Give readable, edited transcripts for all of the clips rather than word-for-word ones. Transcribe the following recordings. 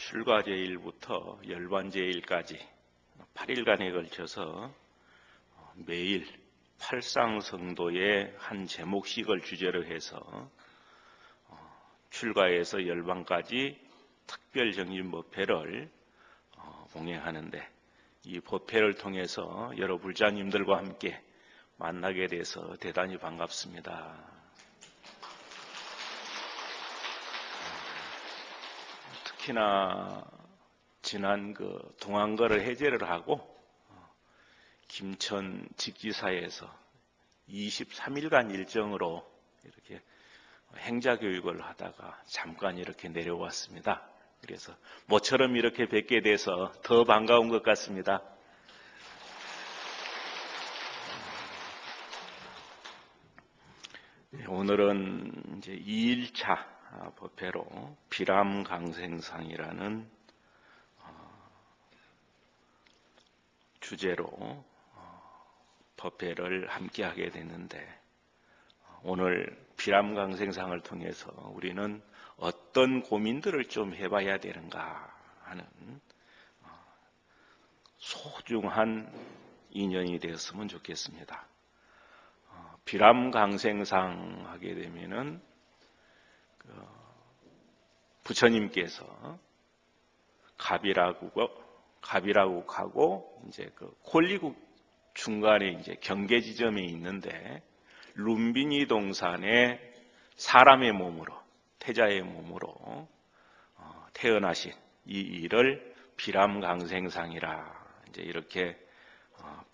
출가제일부터 열반제일까지 8일간에 걸쳐서 매일 팔상성도의 한 제목씩을 주제로 해서 출가에서 열반까지 특별정진법회를 봉행하는데, 이 법회를 통해서 여러 불자님들과 함께 만나게 돼서 대단히 반갑습니다. 특히나 지난 동안거를 해제를 하고 김천 직지사에서 23일간 일정으로 이렇게 행자교육을 하다가 잠깐 이렇게 내려왔습니다. 그래서 모처럼 이렇게 뵙게 돼서 더 반가운 것 같습니다. 오늘은 이제 2일차 법회로 비람강생상이라는 주제로 법회를 함께 하게 됐는데, 오늘 비람강생상을 통해서 우리는 어떤 고민들을 좀 해봐야 되는가 하는 소중한 인연이 되었으면 좋겠습니다. 비람강생상 하게 되면은 부처님께서 갑이라국하고 이제 콜리국 중간에 이제 경계 지점에 있는데, 룸비니 동산에 사람의 몸으로, 태자의 몸으로 태어나신 이 일을 비람강생상이라 이제 이렇게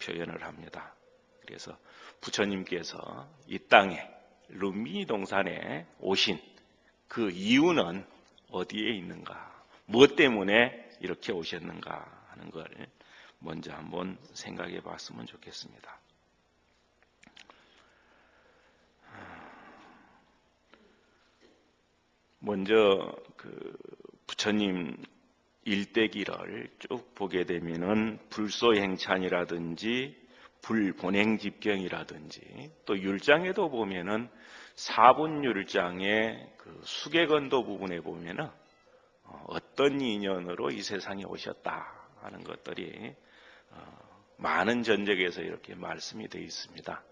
표현을 합니다. 그래서 부처님께서 이 땅에 룸비니 동산에 오신 그 이유는 어디에 있는가, 무엇 때문에 이렇게 오셨는가 하는 걸 먼저 한번 생각해 봤으면 좋겠습니다. 먼저 부처님 일대기를 쭉 보게 되면은 불소행찬이라든지 불본행집경이라든지, 또 율장에도 보면은 사분율장의 수계건도 부분에 보면은 어떤 인연으로 이 세상에 오셨다 하는 것들이 많은 전적에서 이렇게 말씀이 되어 있습니다.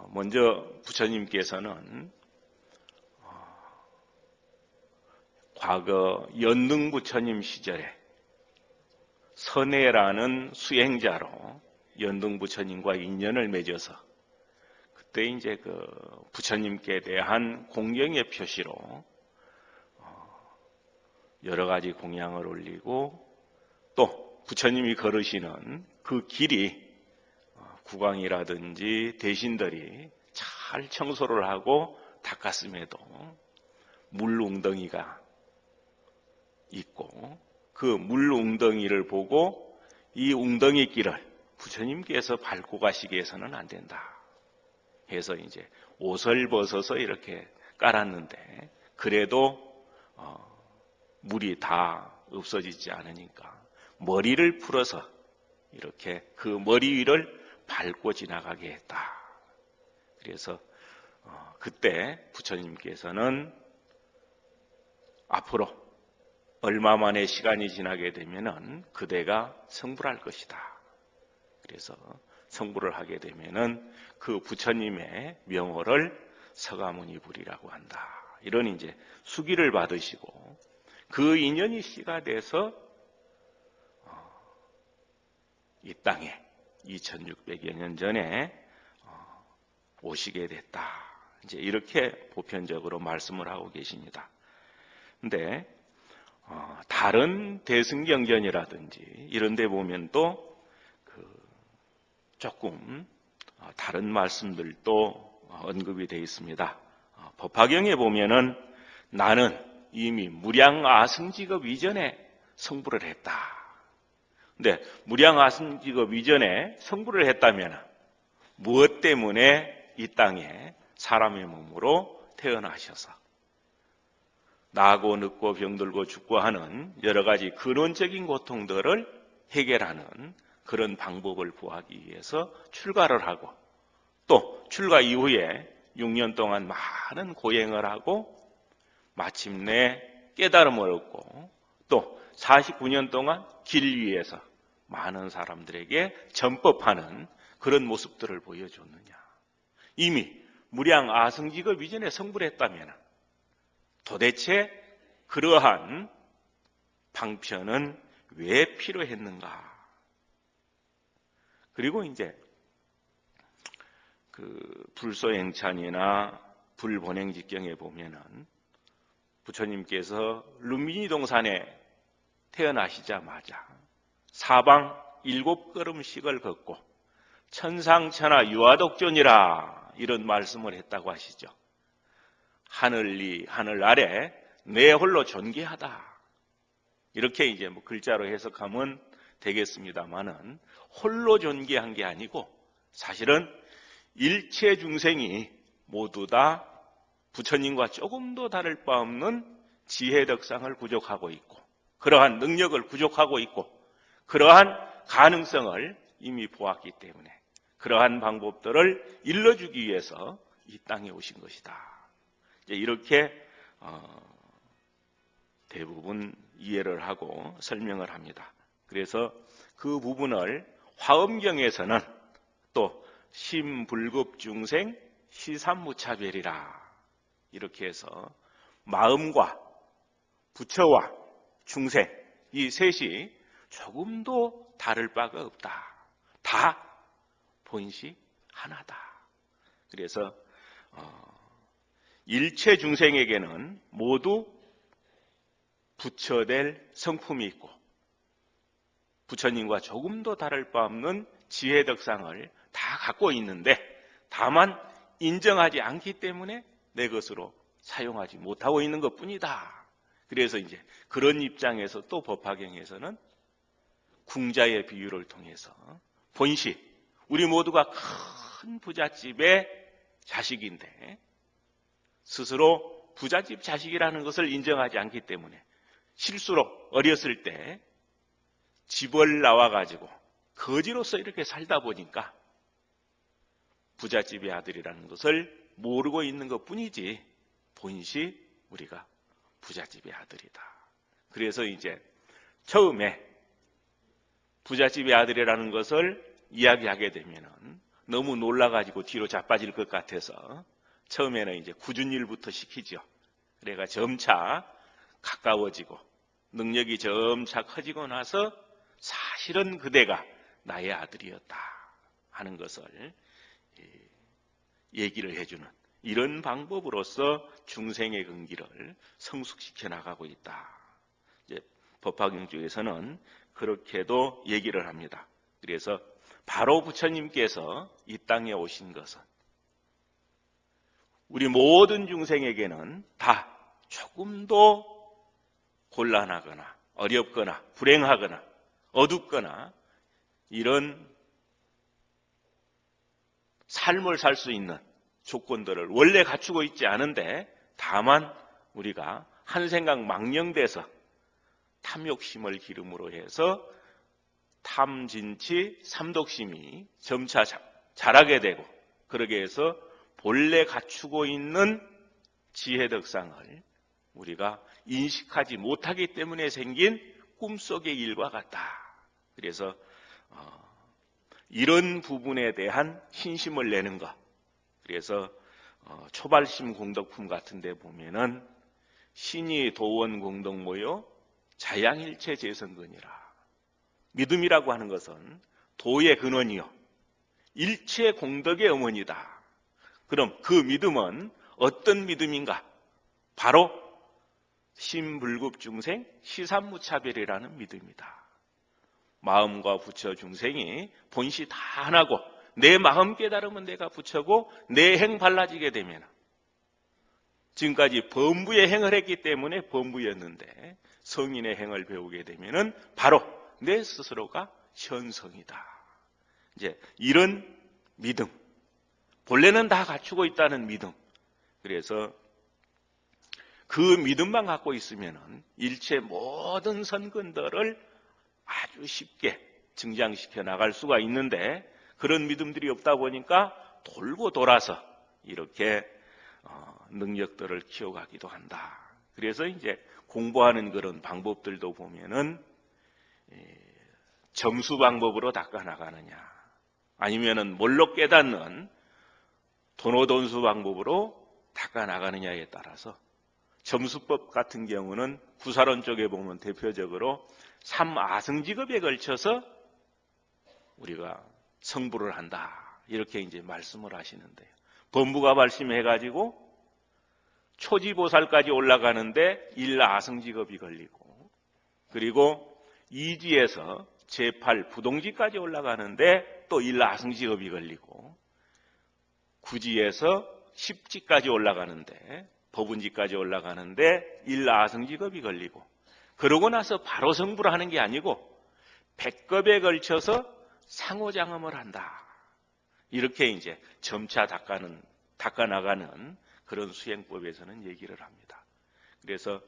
먼저 부처님께서는 과거 연등부처님 시절에 선해라는 수행자로 연등부처님과 인연을 맺어서, 그때 이제 부처님께 대한 공경의 표시로 여러 가지 공양을 올리고, 또 부처님이 걸으시는 그 길이 국왕이라든지 대신들이 잘 청소를 하고 닦았음에도 물웅덩이가 있고, 그 물웅덩이를 보고 이 웅덩이 길을 부처님께서 밟고 가시게 해서는 안 된다 해서 이제 옷을 벗어서 이렇게 깔았는데, 그래도 물이 다 없어지지 않으니까 머리를 풀어서 이렇게 그 머리 위를 밟고 지나가게 했다. 그래서 그때 부처님께서는 앞으로 얼마만의 시간이 지나게 되면은 그대가 성불할 것이다. 그래서 성불을 하게 되면은 그 부처님의 명호를 서가모니불이라고 한다. 이런 이제 수기를 받으시고, 그 인연이 씨가 돼서 이 땅에 2600여 년 전에 오시게 됐다. 이제 이렇게 보편적으로 말씀을 하고 계십니다. 근데 다른 대승경전이라든지 이런 데 보면 또 조금 다른 말씀들도 언급이 되어 있습니다. 법화경에 보면은 나는 이미 무량아승직업 이전에 성불을 했다. 근데 무량아승직업 이전에 성불을 했다면 무엇 때문에 이 땅에 사람의 몸으로 태어나셔서 나고 늙고 병들고 죽고 하는 여러 가지 근원적인 고통들을 해결하는 그런 방법을 구하기 위해서 출가를 하고, 또 출가 이후에 6년 동안 많은 고행을 하고 마침내 깨달음을 얻고 또 49년 동안 길 위에서 많은 사람들에게 전법하는 그런 모습들을 보여줬느냐. 이미 무량 아승직업 이전에 성불했다면 도대체 그러한 방편은 왜 필요했는가? 그리고 이제 그 불소행찬이나 불본행직경에 보면은 부처님께서 루미니 동산에 태어나시자마자 사방 7걸음씩을 걷고 천상천하 유아독존이라 이런 말씀을 했다고 하시죠. 하늘 위 하늘 아래 내 홀로 존귀하다. 이렇게 이제 뭐 글자로 해석하면 되겠습니다만은 홀로 존귀한 게 아니고 사실은 일체 중생이 모두 다 부처님과 조금도 다를 바 없는 지혜 덕상을 구족하고 있고 그러한 능력을 구족하고 있고 그러한 가능성을 이미 보았기 때문에 그러한 방법들을 일러주기 위해서 이 땅에 오신 것이다. 이제 이렇게 대부분 이해를 하고 설명을 합니다. 그래서 그 부분을 화엄경에서는 또 심불급중생 시삼무차별이라 이렇게 해서 마음과 부처와 중생 이 셋이 조금도 다를 바가 없다. 다 본시 하나다. 그래서 일체 중생에게는 모두 부처될 성품이 있고 부처님과 조금도 다를 바 없는 지혜 덕상을 다 갖고 있는데 다만 인정하지 않기 때문에 내 것으로 사용하지 못하고 있는 것뿐이다. 그래서 이제 그런 입장에서 또 법화경에서는 궁자의 비유를 통해서 본시 우리 모두가 큰 부잣집의 자식인데 스스로 부잣집 자식이라는 것을 인정하지 않기 때문에 실수로 어렸을 때 집을 나와가지고 거지로서 이렇게 살다 보니까 부잣집의 아들이라는 것을 모르고 있는 것뿐이지 본시 우리가 부잣집의 아들이다. 그래서 이제 처음에 부잣집의 아들이라는 것을 이야기하게 되면은 너무 놀라가지고 뒤로 자빠질 것 같아서 처음에는 이제 굳은 일부터 시키죠. 그래가 점차 가까워지고 능력이 점차 커지고 나서 사실은 그대가 나의 아들이었다 하는 것을 얘기를 해주는 이런 방법으로서 중생의 근기를 성숙시켜 나가고 있다. 이제 법화경 쪽에서는 그렇게도 얘기를 합니다. 그래서 바로 부처님께서 이 땅에 오신 것은 우리 모든 중생에게는 다 조금도 곤란하거나 어렵거나 불행하거나 어둡거나 이런 삶을 살 수 있는 조건들을 원래 갖추고 있지 않은데 다만 우리가 한 생각 망령돼서 탐욕심을 기름으로 해서 탐진치 삼독심이 점차 자라게 되고 그러게 해서 본래 갖추고 있는 지혜덕상을 우리가 인식하지 못하기 때문에 생긴 꿈속의 일과 같다. 그래서 이런 부분에 대한 신심을 내는 것. 그래서 초발심 공덕품 같은 데 보면은 신이 도원 공덕모여 자양일체 재성근이라. 믿음이라고 하는 것은 도의 근원이요 일체 공덕의 어머니다. 그럼 그 믿음은 어떤 믿음인가? 바로 심불급중생 시삼무차별이라는 믿음이다. 마음과 부처 중생이 본시 다 하나고 내 마음 깨달으면 내가 부처고 내 행 발라지게 되면 지금까지 범부의 행을 했기 때문에 범부였는데 성인의 행을 배우게 되면은 바로 내 스스로가 현성이다. 이제 이런 믿음, 본래는 다 갖추고 있다는 믿음. 그래서 그 믿음만 갖고 있으면은 일체 모든 선근들을 아주 쉽게 증장시켜 나갈 수가 있는데 그런 믿음들이 없다 보니까 돌고 돌아서 이렇게 능력들을 키워가기도 한다. 그래서 이제 공부하는 그런 방법들도 보면은 점수 방법으로 닦아 나가느냐, 아니면은 뭘로 깨닫는 도노돈수 방법으로 닦아 나가느냐에 따라서 점수법 같은 경우는 구사론 쪽에 보면 대표적으로 3아승직업에 걸쳐서 우리가 성부를 한다, 이렇게 이제 말씀을 하시는데요. 법무가 발심해가지고 초지보살까지 올라가는데 1아승직업이 걸리고, 그리고 2지에서 제8 부동지까지 올라가는데 또 1아승직업이 걸리고, 9지에서 10지까지 올라가는데, 법운지까지 올라가는데 1아승직업이 걸리고, 그러고 나서 바로 성부를 하는 게 아니고 100급에 걸쳐서 상호장엄을 한다, 이렇게 이제 점차 닦아 나가는 그런 수행법에서는 얘기를 합니다. 그래서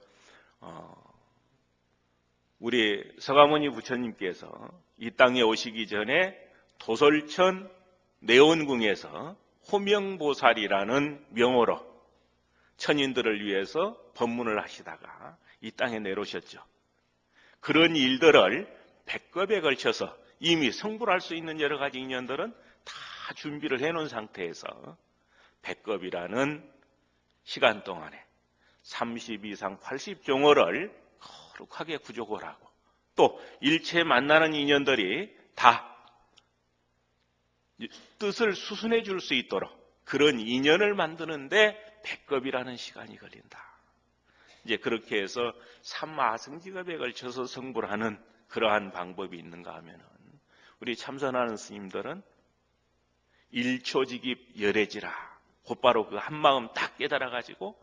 우리 서가모니 부처님께서 이 땅에 오시기 전에 도솔천 내원궁에서 호명보살이라는 명호로 천인들을 위해서 법문을 하시다가 이 땅에 내려오셨죠. 그런 일들을 100급에 걸쳐서 이미 성불할 수 있는 여러 가지 인연들은 다 준비를 해놓은 상태에서 100급이라는 시간 동안에 30 이상 80종호를 거룩하게 구족을 하고, 또 일체 만나는 인연들이 다 뜻을 수순해 줄 수 있도록 그런 인연을 만드는데 100급이라는 시간이 걸린다. 이제 그렇게 해서 3아승직업에 걸쳐서 성불을 하는 그러한 방법이 있는가 하면은, 우리 참선하는 스님들은 1초직입 열애지라, 곧바로 그 한마음 딱 깨달아가지고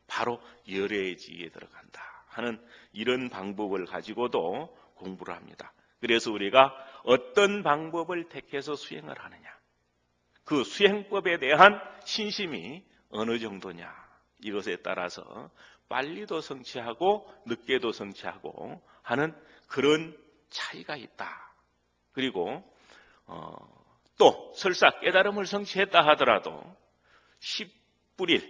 바로 열애지에 들어간다 하는 이런 방법을 가지고도 공부를 합니다. 그래서 우리가 어떤 방법을 택해서 수행을 하느냐, 그 수행법에 대한 신심이 어느 정도냐, 이것에 따라서 빨리도 성취하고 늦게도 성취하고 하는 그런 차이가 있다. 그리고 또 설사 깨달음을 성취했다 하더라도 10불일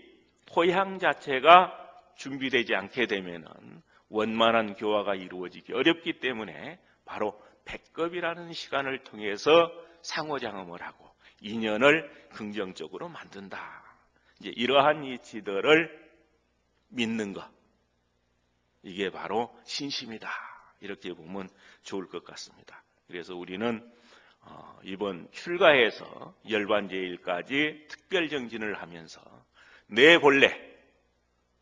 토양 자체가 준비되지 않게 되면은 원만한 교화가 이루어지기 어렵기 때문에 바로 100급이라는 시간을 통해서 상호장엄을 하고 인연을 긍정적으로 만든다. 이제 이러한 이치들을 믿는 것, 이게 바로 신심이다, 이렇게 보면 좋을 것 같습니다. 그래서 우리는 이번 출가해서 열반제일까지 특별정진을 하면서 내 본래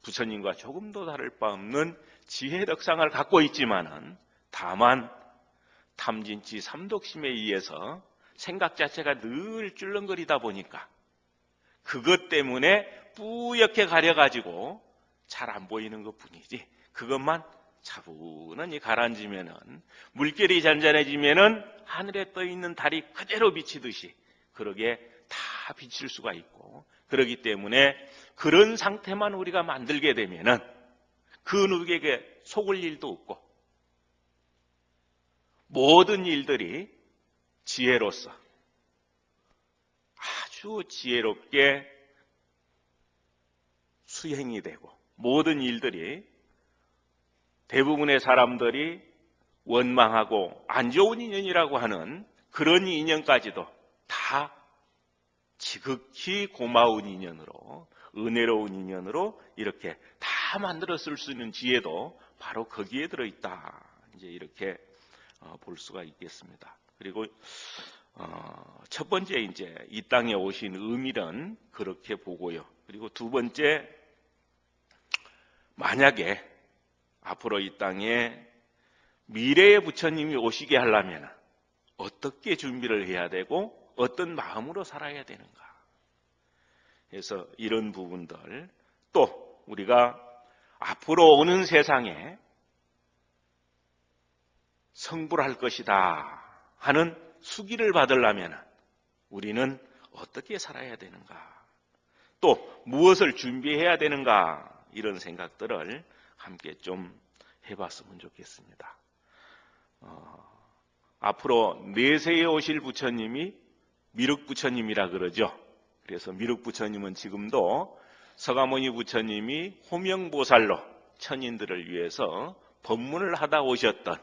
부처님과 조금도 다를 바 없는 지혜덕상을 갖고 있지만은 다만 탐진치 삼독심에 의해서 생각 자체가 늘 줄렁거리다 보니까 그것 때문에 뿌옇게 가려가지고 잘 안 보이는 것 뿐이지, 그것만 차분히 가라앉으면은, 물결이 잔잔해지면은 하늘에 떠 있는 달이 그대로 비치듯이 그러게 다 비칠 수가 있고, 그렇기 때문에 그런 상태만 우리가 만들게 되면은 그 누구에게 속을 일도 없고 모든 일들이 지혜로서 아주 지혜롭게 수행이 되고, 모든 일들이 대부분의 사람들이 원망하고 안 좋은 인연이라고 하는 그런 인연까지도 다 지극히 고마운 인연으로, 은혜로운 인연으로 이렇게 다 만들어 쓸 수 있는 지혜도 바로 거기에 들어있다, 이제 이렇게 볼 수가 있겠습니다. 그리고 첫 번째 이제 이 땅에 오신 의미는 그렇게 보고요. 그리고 두 번째, 만약에 앞으로 이 땅에 미래의 부처님이 오시게 하려면 어떻게 준비를 해야 되고 어떤 마음으로 살아야 되는가. 그래서 이런 부분들, 또 우리가 앞으로 오는 세상에 성불할 것이다 하는 수기를 받으려면 우리는 어떻게 살아야 되는가, 또 무엇을 준비해야 되는가, 이런 생각들을 함께 좀 해봤으면 좋겠습니다. 앞으로 내세에 오실 부처님이 미륵부처님이라 그러죠. 그래서 미륵부처님은 지금도 서가모니 부처님이 호명보살로 천인들을 위해서 법문을 하다 오셨던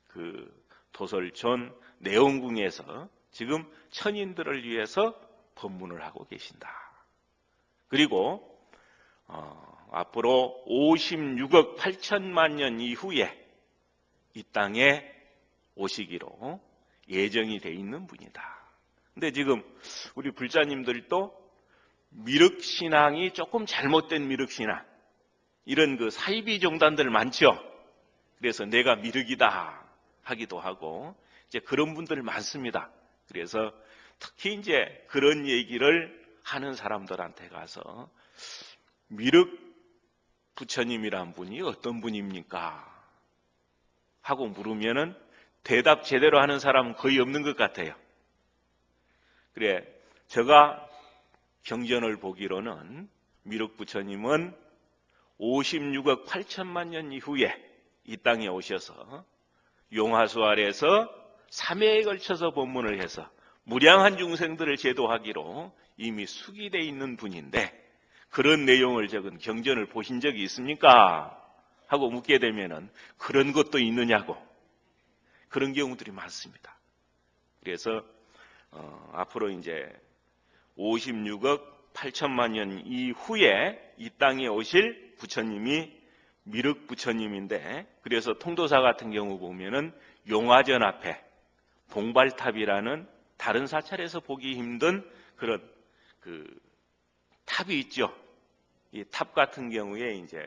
그 도솔촌 내원궁에서 지금 천인들을 위해서 법문을 하고 계신다. 그리고 앞으로 56억 8천만 년 이후에 이 땅에 오시기로 예정이 돼 있는 분이다. 근데 지금 우리 불자님들도 미륵신앙이 조금 잘못된 미륵신앙, 이런 그 사이비 종단들 많죠. 그래서 내가 미륵이다 하기도 하고 이제 그런 분들 많습니다. 그래서 특히 이제 그런 얘기를 하는 사람들한테 가서 미륵 부처님이란 분이 어떤 분입니까? 하고 물으면은 대답 제대로 하는 사람은 거의 없는 것 같아요. 그래, 제가 경전을 보기로는 미륵 부처님은 56억 8천만 년 이후에 이 땅에 오셔서 용화수 아래에서 3회에 걸쳐서 법문을 해서 무량한 중생들을 제도하기로 이미 숙이되어 있는 분인데 그런 내용을 적은 경전을 보신 적이 있습니까? 하고 묻게 되면은 그런 것도 있느냐고, 그런 경우들이 많습니다. 그래서 앞으로 이제 56억 8천만 년 이후에 이 땅에 오실 부처님이 미륵 부처님인데, 그래서 통도사 같은 경우 보면은 용화전 앞에 봉발탑이라는 다른 사찰에서 보기 힘든 그런 그 탑이 있죠. 이 탑 같은 경우에 이제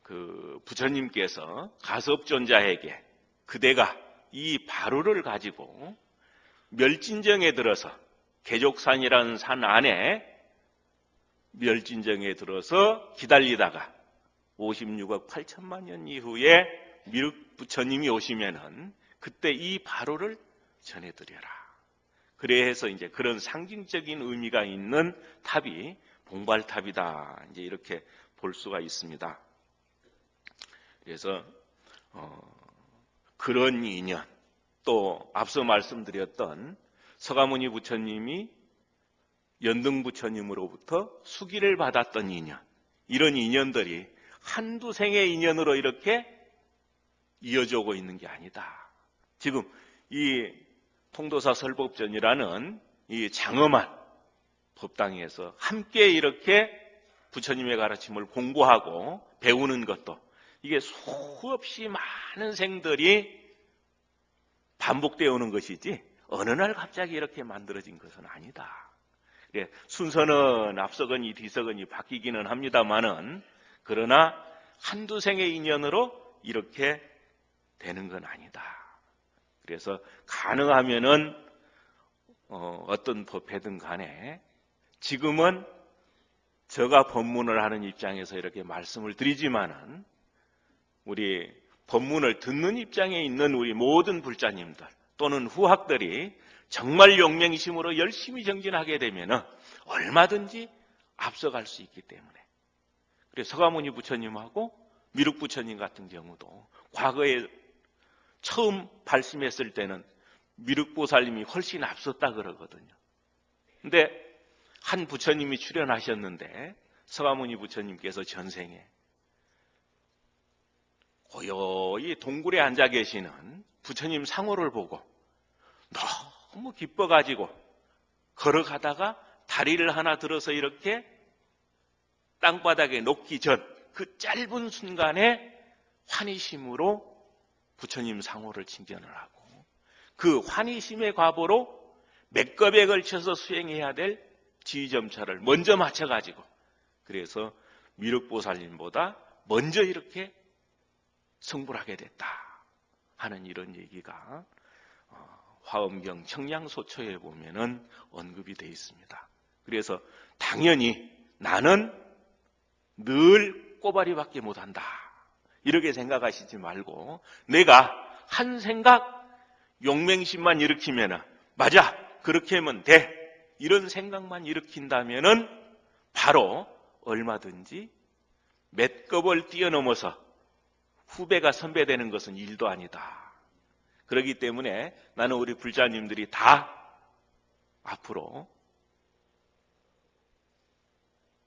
그 부처님께서 가섭존자에게 그대가 이 바루를 가지고 멸진정에 들어서, 개족산이라는 산 안에 멸진정에 들어서 기다리다가 56억 8천만 년 이후에 미륵 부처님이 오시면은 그때 이 바루를 전해드려라. 그래서 이제 그런 상징적인 의미가 있는 탑이 봉발탑이다. 이제 이렇게 볼 수가 있습니다. 그래서 그런 인연, 또 앞서 말씀드렸던 서가모니 부처님이 연등 부처님으로부터 수기를 받았던 인연, 이런 인연들이 한두 생의 인연으로 이렇게 이어져 오고 있는 게 아니다. 지금 이 통도사 설법전이라는 이 장엄한 법당에서 함께 이렇게 부처님의 가르침을 공부하고 배우는 것도 이게 수없이 많은 생들이 반복되어 오는 것이지 어느 날 갑자기 이렇게 만들어진 것은 아니다. 순서는 앞서거니 뒤서거니 바뀌기는 합니다만은, 그러나 한두 생의 인연으로 이렇게 되는 건 아니다. 그래서 가능하면은 어떤 법회든 간에 지금은 제가 법문을 하는 입장에서 이렇게 말씀을 드리지만은 우리 법문을 듣는 입장에 있는 우리 모든 불자님들 또는 후학들이 정말 용맹심으로 열심히 정진하게 되면은 얼마든지 앞서갈 수 있기 때문에, 그래서 서가모니 부처님하고 미륵 부처님 같은 경우도 과거에 처음 발심했을 때는 미륵보살님이 훨씬 앞섰다 그러거든요. 근데 한 부처님이 출연하셨는데 서가모니 부처님께서 전생에 고요히 동굴에 앉아 계시는 부처님 상호를 보고 너무 기뻐가지고 걸어가다가 다리를 하나 들어서 이렇게 땅바닥에 놓기 전 그 짧은 순간에 환희심으로 부처님 상호를 칭견을 하고 그 환희심의 과보로 몇 겁에 걸쳐서 수행해야 될 지휘점차를 먼저 맞춰가지고, 그래서 미륵보살님보다 먼저 이렇게 성불하게 됐다 하는 이런 얘기가 화엄경 청량소초에 보면은 언급이 되어 있습니다. 그래서 당연히 나는 늘 꼬바리밖에 못한다 이렇게 생각하시지 말고, 내가 한 생각 용맹심만 일으키면은 맞아 그렇게 하면 돼 이런 생각만 일으킨다면은 바로 얼마든지 몇 겁을 뛰어넘어서 후배가 선배되는 것은 일도 아니다. 그렇기 때문에 나는 우리 불자님들이 다 앞으로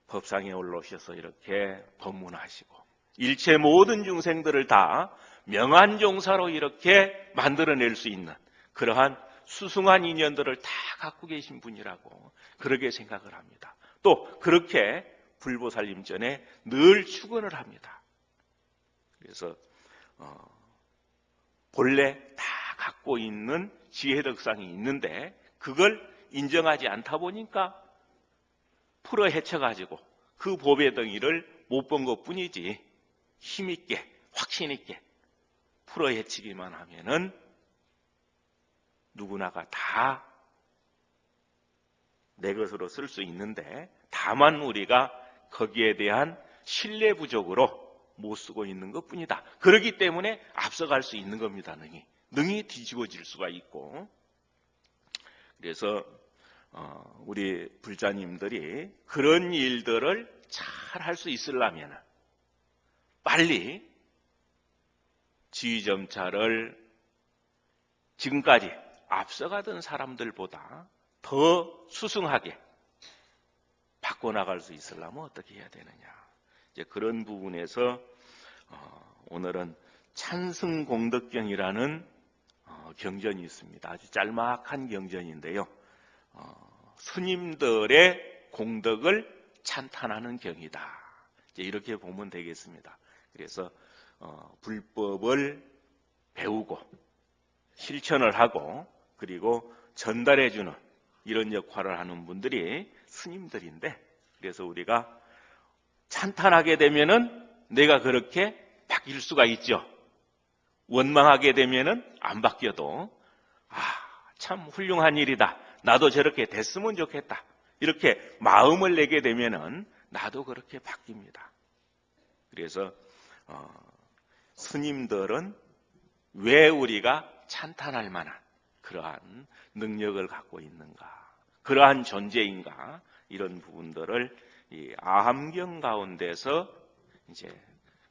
법상에 올라오셔서 이렇게 법문하시고 일체 모든 중생들을 다 명안종사로 이렇게 만들어낼 수 있는 그러한 수승한 인연들을 다 갖고 계신 분이라고 그렇게 생각을 합니다. 또 그렇게 불보살님 전에 늘 축원을 합니다. 그래서 본래 다 갖고 있는 지혜덕상이 있는데 그걸 인정하지 않다 보니까 풀어 헤쳐가지고 그 법의 덩이를 못 본 것뿐이지 힘있게 확신있게 풀어 헤치기만 하면은 누구나가 다 내 것으로 쓸 수 있는데 다만 우리가 거기에 대한 신뢰 부족으로 못 쓰고 있는 것뿐이다. 그렇기 때문에 앞서갈 수 있는 겁니다. 능히 뒤집어질 수가 있고. 그래서 우리 불자님들이 그런 일들을 잘 할 수 있으려면 빨리 지휘점차를 지금까지 앞서가던 사람들보다 더 수승하게 바꿔나갈 수 있으려면 어떻게 해야 되느냐. 이제 그런 부분에서 오늘은 찬승공덕경이라는 경전이 있습니다. 아주 짤막한 경전인데요. 스님들의 공덕을 찬탄하는 경이다. 이제 이렇게 보면 되겠습니다. 그래서 불법을 배우고 실천을 하고 그리고 전달해주는 이런 역할을 하는 분들이 스님들인데 그래서 우리가 찬탄하게 되면은 내가 그렇게 바뀔 수가 있죠. 원망하게 되면은 안 바뀌어도 참 훌륭한 일이다. 나도 저렇게 됐으면 좋겠다. 이렇게 마음을 내게 되면은 나도 그렇게 바뀝니다. 그래서 스님들은 왜 우리가 찬탄할 만한 그러한 능력을 갖고 있는가, 그러한 존재인가 이런 부분들을 이 아함경 가운데서 이제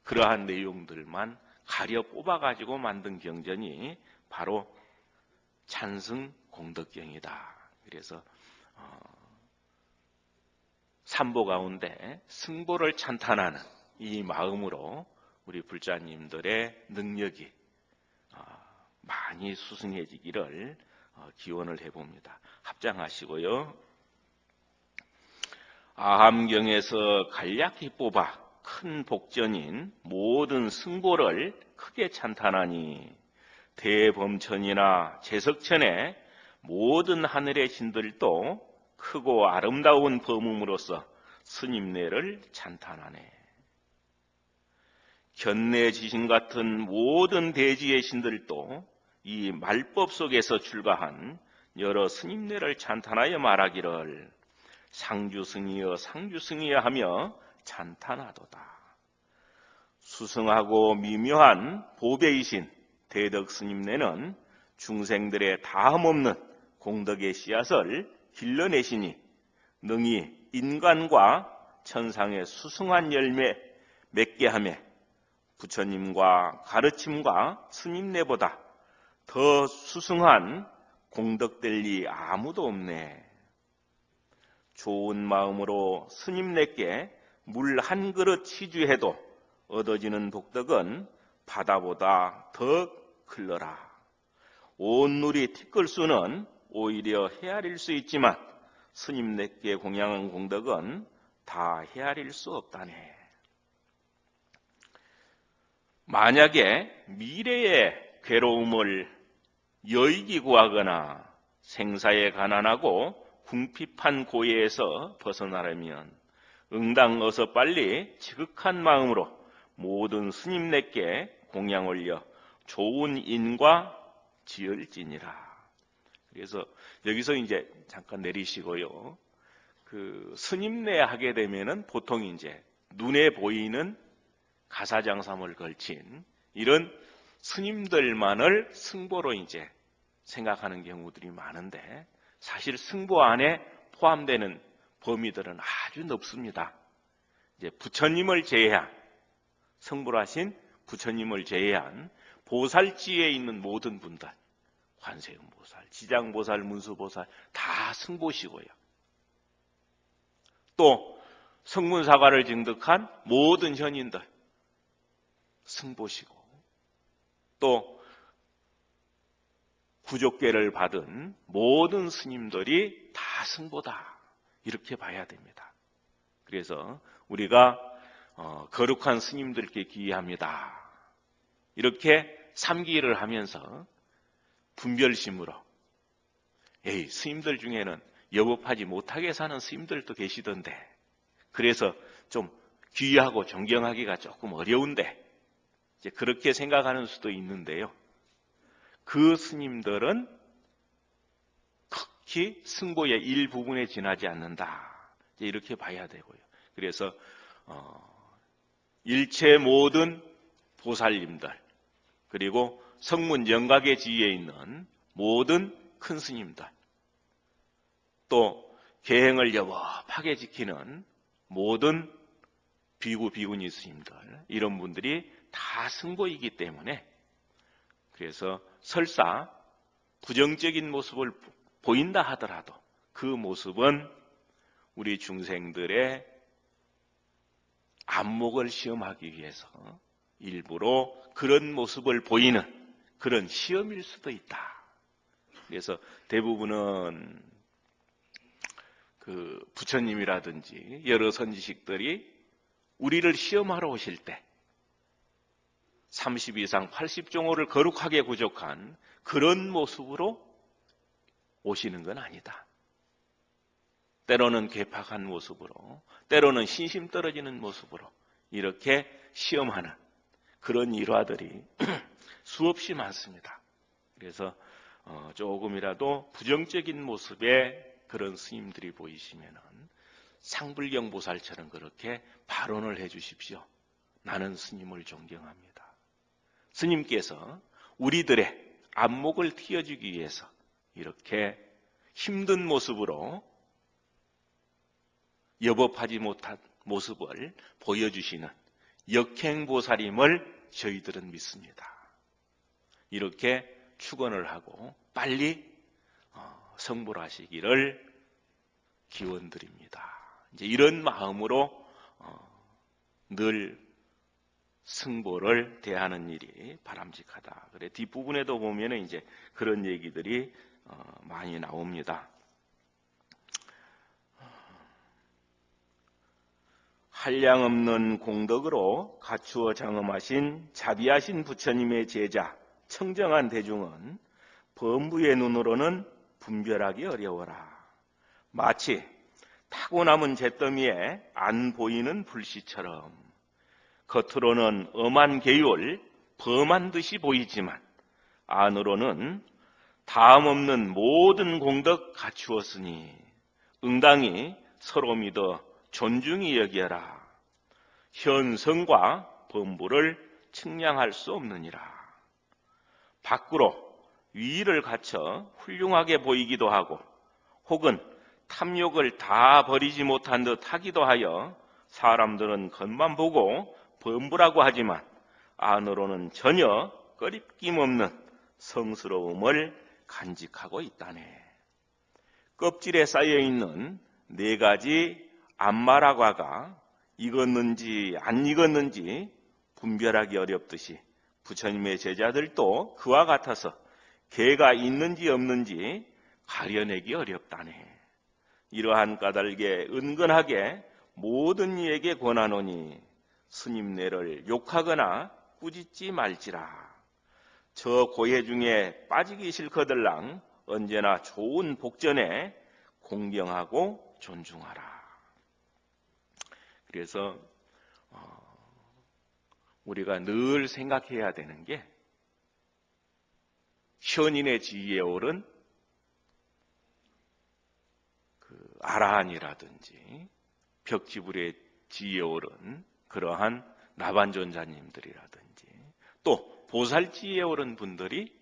그러한 내용들만 가려 뽑아가지고 만든 경전이 바로 찬승공덕경이다. 그래서 삼보 가운데 승보를 찬탄하는 이 마음으로 우리 불자님들의 능력이 많이 수승해지기를 기원을 해봅니다. 합장하시고요. 아함경에서 간략히 뽑아 큰 복전인 모든 승보를 크게 찬탄하니 대범천이나 제석천의 모든 하늘의 신들도 크고 아름다운 범음으로써 스님네를 찬탄하네. 견내지신 같은 모든 대지의 신들도 이 말법 속에서 출가한 여러 스님네를 찬탄하여 말하기를 상주승이여 상주승이여 하며 찬탄하도다. 수승하고 미묘한 보배이신 대덕스님네는 중생들의 다함없는 공덕의 씨앗을 길러내시니 능히 인간과 천상의 수승한 열매 맺게 하며 부처님과 가르침과 스님네보다 더 수승한 공덕될 리 아무도 없네. 좋은 마음으로 스님네께 물 한 그릇 취주해도 얻어지는 복덕은 바다보다 더 클러라. 온 누리 티끌수는 오히려 헤아릴 수 있지만 스님네께 공양한 공덕은 다 헤아릴 수 없다네. 만약에 미래의 괴로움을 여익이 구하거나 생사에 가난하고 궁핍한 고해에서 벗어나려면 응당 어서 빨리 지극한 마음으로 모든 스님네께 공양 올려 좋은 인과 지을지니라. 그래서 여기서 이제 잠깐 내리시고요. 그 스님네 하게 되면은 보통 이제 눈에 보이는 가사장삼을 걸친 이런 스님들만을 승보로 이제 생각하는 경우들이 많은데 사실 승보 안에 포함되는 범위들은 아주 넓습니다. 이제 부처님을 제외한 성불하신 부처님을 제외한 보살지에 있는 모든 분들, 관세음보살, 지장보살, 문수보살 다 승보시고요. 또 성문사과를 증득한 모든 현인들 승보시고, 또 구족계를 받은 모든 스님들이 다 승보다, 이렇게 봐야 됩니다. 그래서 우리가 거룩한 스님들께 기이합니다, 이렇게 삼기를 하면서 분별심으로, 스님들 중에는 여법하지 못하게 사는 스님들도 계시던데, 그래서 좀 귀하고 존경하기가 조금 어려운데, 이제 그렇게 생각하는 수도 있는데요. 그 스님들은 극히 승보의 일부분에 지나지 않는다, 이렇게 봐야 되고요. 그래서 일체 모든 보살님들, 그리고 성문 영각의 지위에 있는 모든 큰 스님들, 또 계행을 여법하게 지키는 모든 비구, 비구니 스님들, 이런 분들이 다 승보이기 때문에, 그래서 설사 부정적인 모습을 보인다 하더라도 그 모습은 우리 중생들의 안목을 시험하기 위해서 일부러 그런 모습을 보이는 그런 시험일 수도 있다. 그래서 대부분은 그 부처님이라든지 여러 선지식들이 우리를 시험하러 오실 때 30 이상 80종호를 거룩하게 부족한 그런 모습으로 오시는 건 아니다. 때로는 괴팍한 모습으로, 때로는 신심 떨어지는 모습으로 이렇게 시험하는 그런 일화들이 수없이 많습니다. 그래서 조금이라도 부정적인 모습의 그런 스님들이 보이시면은 상불경 보살처럼 그렇게 발언을 해 주십시오. 나는 스님을 존경합니다. 스님께서 우리들의 안목을 틔워주기 위해서 이렇게 힘든 모습으로 여법하지 못한 모습을 보여주시는 역행보살임을 저희들은 믿습니다. 이렇게 축원을 하고 빨리 성불하시기를 기원드립니다. 이제 이런 마음으로 늘 승보를 대하는 일이 바람직하다. 그래 뒷부분에도 보면은 이제 그런 얘기들이 많이 나옵니다. 한량없는 공덕으로 갖추어 장엄하신 자비하신 부처님의 제자 청정한 대중은 범부의 눈으로는 분별하기 어려워라. 마치 타고남은 잿더미에 안 보이는 불씨처럼 겉으로는 엄한 계율, 범한 듯이 보이지만 안으로는 다음없는 모든 공덕 갖추었으니 응당히 서로 믿어 존중히 여기어라. 현성과 범부를 측량할 수 없느니라. 밖으로 위를 갖춰 훌륭하게 보이기도 하고 혹은 탐욕을 다 버리지 못한 듯 하기도 하여 사람들은 겉만 보고 범부라고 하지만 안으로는 전혀 꺼리낌 없는 성스러움을 간직하고 있다네. 껍질에 쌓여있는 4가지 안마라과가 익었는지 안 익었는지 분별하기 어렵듯이 부처님의 제자들도 그와 같아서 개가 있는지 없는지 가려내기 어렵다네. 이러한 까닭에 은근하게 모든 이에게 권하노니 스님네를 욕하거나 꾸짖지 말지라. 저 고해 중에 빠지기 싫거들랑 언제나 좋은 복전에 공경하고 존중하라. 그래서 우리가 늘 생각해야 되는 게 현인의 지위에 오른 그 아라한이라든지 벽지불의 지위에 오른 그러한 나반존자님들이라든지 또 보살지위에 오른 분들이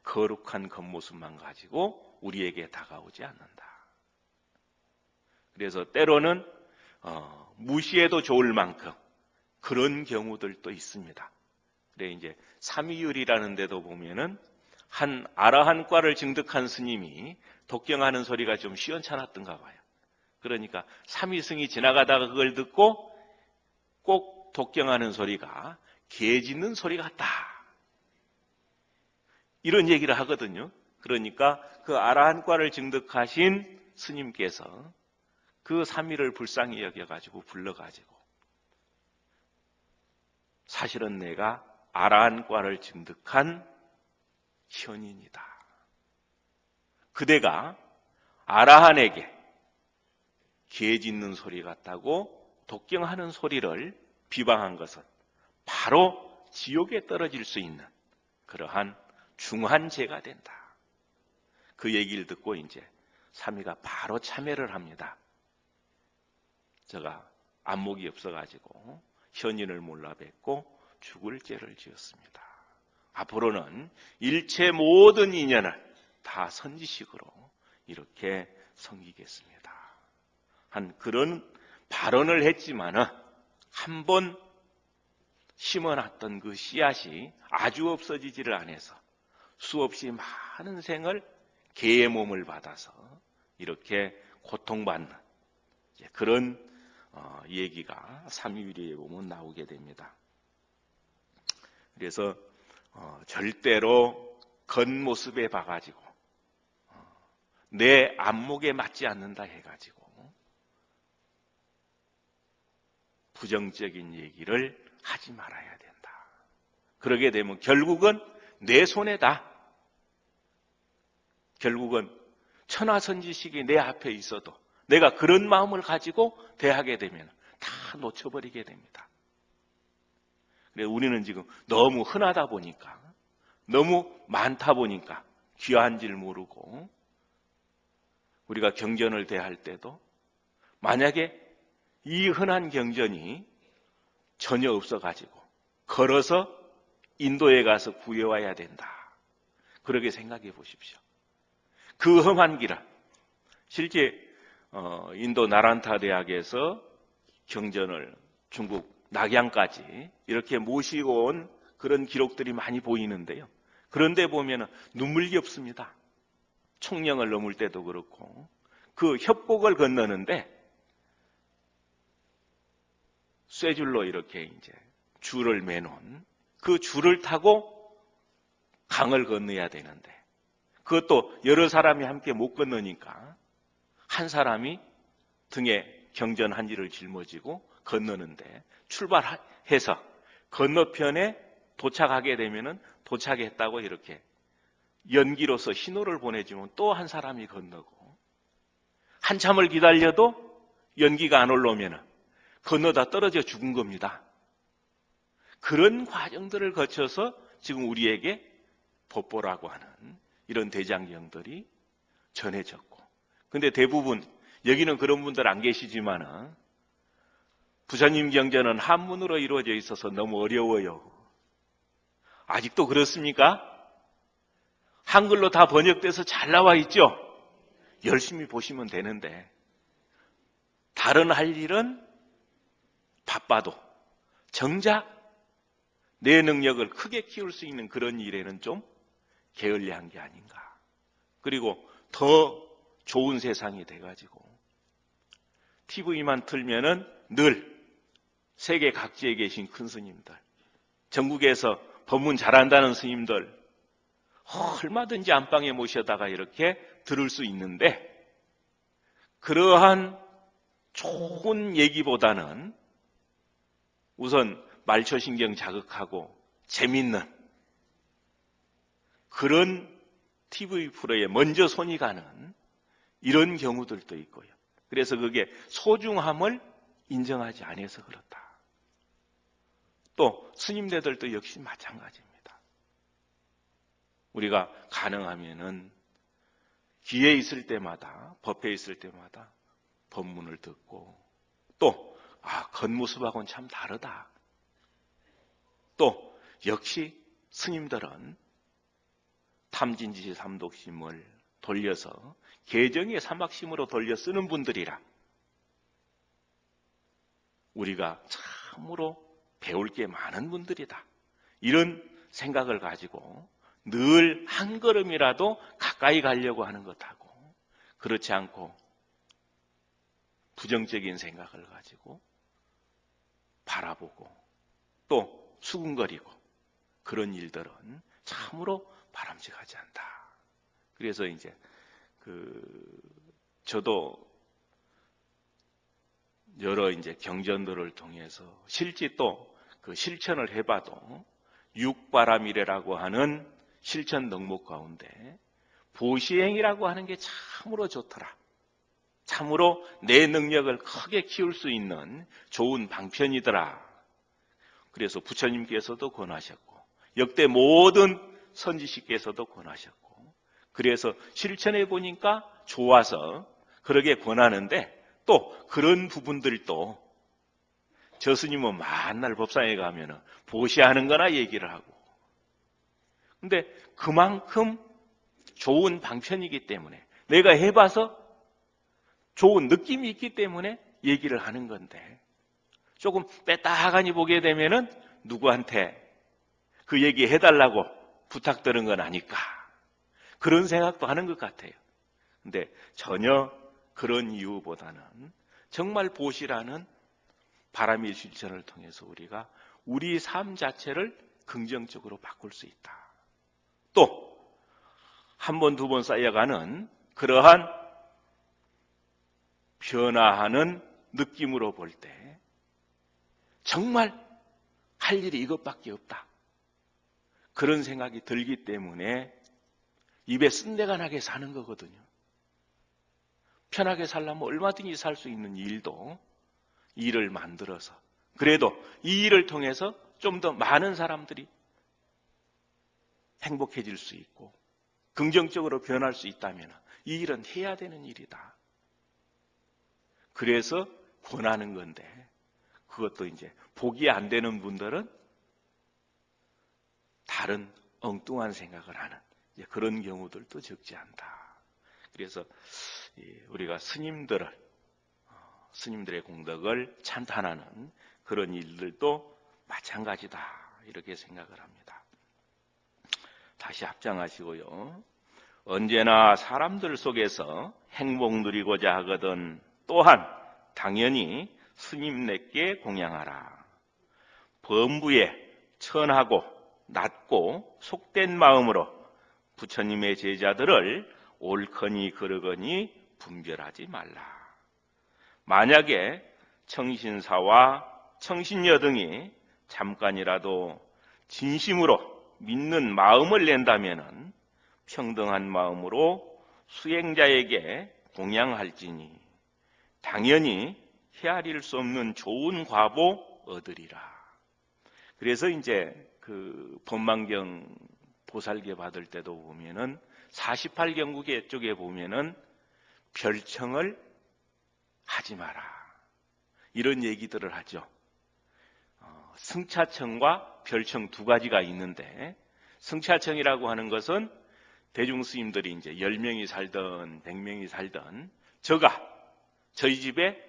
거룩한 겉모습만 가지고 우리에게 다가오지 않는다. 그래서 때로는 무시해도 좋을 만큼 그런 경우들도 있습니다. 그래 이제 삼위율이라는 데도 보면은 한 아라한과를 증득한 스님이 독경하는 소리가 좀 시원찮았던가 봐요. 그러니까 삼위승이 지나가다가 그걸 듣고 꼭 독경하는 소리가 개 짖는 소리 같다. 이런 얘기를 하거든요. 그러니까 그 아라한과를 증득하신 스님께서 그 삼위를 불쌍히 여겨가지고 불러가지고 사실은 내가 아라한과를 증득한 현인이다. 그대가 아라한에게 개 짖는 소리 같다고 독경하는 소리를 비방한 것은 바로 지옥에 떨어질 수 있는 그러한 중한 죄가 된다. 그 얘기를 듣고 이제 삼위가 바로 참회를 합니다. 제가 안목이 없어가지고 현인을 몰라 뵙고 죽을 죄를 지었습니다. 앞으로는 일체 모든 인연을 다 선지식으로 이렇게 섬기겠습니다. 한 그런 발언을 했지만은 한번 심어놨던 그 씨앗이 아주 없어지지를 않아서 수없이 많은 생을 개의 몸을 받아서 이렇게 고통받는 그런 얘기가 삼위일의에 보면 나오게 됩니다. 그래서 절대로 겉모습에 봐가지고 내 안목에 맞지 않는다 해가지고 부정적인 얘기를 하지 말아야 된다. 그러게 되면 결국은 내 손에다. 결국은 천하선지식이 내 앞에 있어도 내가 그런 마음을 가지고 대하게 되면 다 놓쳐버리게 됩니다. 그래서 우리는 지금 너무 흔하다 보니까, 너무 많다 보니까 귀한 줄 모르고 우리가 경전을 대할 때도 만약에 이 흔한 경전이 전혀 없어가지고 걸어서 인도에 가서 구해와야 된다. 그렇게 생각해 보십시오. 그 험한 길을 실제 인도 나란타 대학에서 경전을 중국 낙양까지 이렇게 모시고 온 그런 기록들이 많이 보이는데요. 그런데 보면 눈물겹습니다. 총령을 넘을 때도 그렇고 그 협곡을 건너는데 쇠줄로 이렇게 이제 줄을 매놓은 그 줄을 타고 강을 건너야 되는데 그것도 여러 사람이 함께 못 건너니까 한 사람이 등에 경전 한지를 짊어지고 건너는데 출발해서 건너편에 도착하게 되면은 도착했다고 이렇게 연기로서 신호를 보내주면 또 한 사람이 건너고 한참을 기다려도 연기가 안 올라오면은 건너다 떨어져 죽은 겁니다. 그런 과정들을 거쳐서 지금 우리에게 법보라고 하는 이런 대장경들이 전해졌고 근데 대부분 여기는 그런 분들 안 계시지만은 부처님 경전은 한문으로 이루어져 있어서 너무 어려워요. 아직도 그렇습니까? 한글로 다 번역돼서 잘 나와 있죠? 열심히 보시면 되는데 다른 할 일은 바빠도 정작 내 능력을 크게 키울 수 있는 그런 일에는 좀 게을리한 게 아닌가. 그리고 더 좋은 세상이 돼가지고 TV만 틀면은 늘 세계 각지에 계신 큰 스님들, 전국에서 법문 잘한다는 스님들 얼마든지 안방에 모셔다가 이렇게 들을 수 있는데 그러한 좋은 얘기보다는 우선 말초신경 자극하고 재밌는 그런 TV 프로에 먼저 손이 가는 이런 경우들도 있고요. 그래서 그게 소중함을 인정하지 않아서 그렇다. 또 스님네들도 역시 마찬가지입니다. 우리가 가능하면은 기회 있을 때마다 법회 있을 때마다 법문을 듣고 또 겉모습하고는 참 다르다. 또 역시 스님들은 탐진지시 삼독심을 돌려서 개정의 사막심으로 돌려 쓰는 분들이라 우리가 참으로 배울 게 많은 분들이다. 이런 생각을 가지고 늘 한 걸음이라도 가까이 가려고 하는 것하고 그렇지 않고 부정적인 생각을 가지고 바라보고 또 수군거리고 그런 일들은 참으로 바람직하지 않다. 그래서 이제 저도 여러 이제 경전들을 통해서 실제 또 그 실천을 해봐도 육바람이래라고 하는 실천 덕목 가운데 보시행이라고 하는 게 참으로 좋더라. 참으로 내 능력을 크게 키울 수 있는 좋은 방편이더라. 그래서 부처님께서도 권하셨고 역대 모든 선지식께서도 권하셨고 그래서 실천해 보니까 좋아서 그러게 권하는데 또 그런 부분들도 저 스님은 만날 법상에 가면은 보시하는 거나 얘기를 하고 근데 그만큼 좋은 방편이기 때문에 내가 해봐서 좋은 느낌이 있기 때문에 얘기를 하는 건데 조금 빼딱하니 보게 되면은 누구한테 그 얘기 해달라고 부탁드린 건 아닐까 그런 생각도 하는 것 같아요. 근데 전혀 그런 이유보다는 정말 보시라는 바람의 실천을 통해서 우리가 우리 삶 자체를 긍정적으로 바꿀 수 있다. 또 한 번, 두 번 쌓여가는 그러한 변화하는 느낌으로 볼 때 정말 할 일이 이것밖에 없다. 그런 생각이 들기 때문에 입에 쓴내가 나게 사는 거거든요. 편하게 살려면 얼마든지 살 수 있는 일도 일을 만들어서 그래도 이 일을 통해서 좀 더 많은 사람들이 행복해질 수 있고 긍정적으로 변할 수 있다면 이 일은 해야 되는 일이다. 그래서 권하는 건데 그것도 이제 복이 안 되는 분들은 다른 엉뚱한 생각을 하는 그런 경우들도 적지 않다. 그래서 우리가 스님들의 공덕을 찬탄하는 그런 일들도 마찬가지다. 이렇게 생각을 합니다. 다시 합장하시고요. 언제나 사람들 속에서 행복 누리고자 하거든 또한 당연히 스님네께 공양하라. 범부에 천하고 낮고 속된 마음으로 부처님의 제자들을 옳거니 그르거니 분별하지 말라. 만약에 청신사와 청신녀 등이 잠깐이라도 진심으로 믿는 마음을 낸다면 평등한 마음으로 수행자에게 공양할지니 당연히 헤아릴 수 없는 좋은 과보 얻으리라. 그래서 이제 그 법망경 보살계 받을 때도 보면은 48경국의 쪽에 보면은 별청을 하지 마라. 이런 얘기들을 하죠. 승차청과 별청 두 가지가 있는데 승차청이라고 하는 것은 대중스님들이 이제 10명이 살든 100명이 살든 저희 집에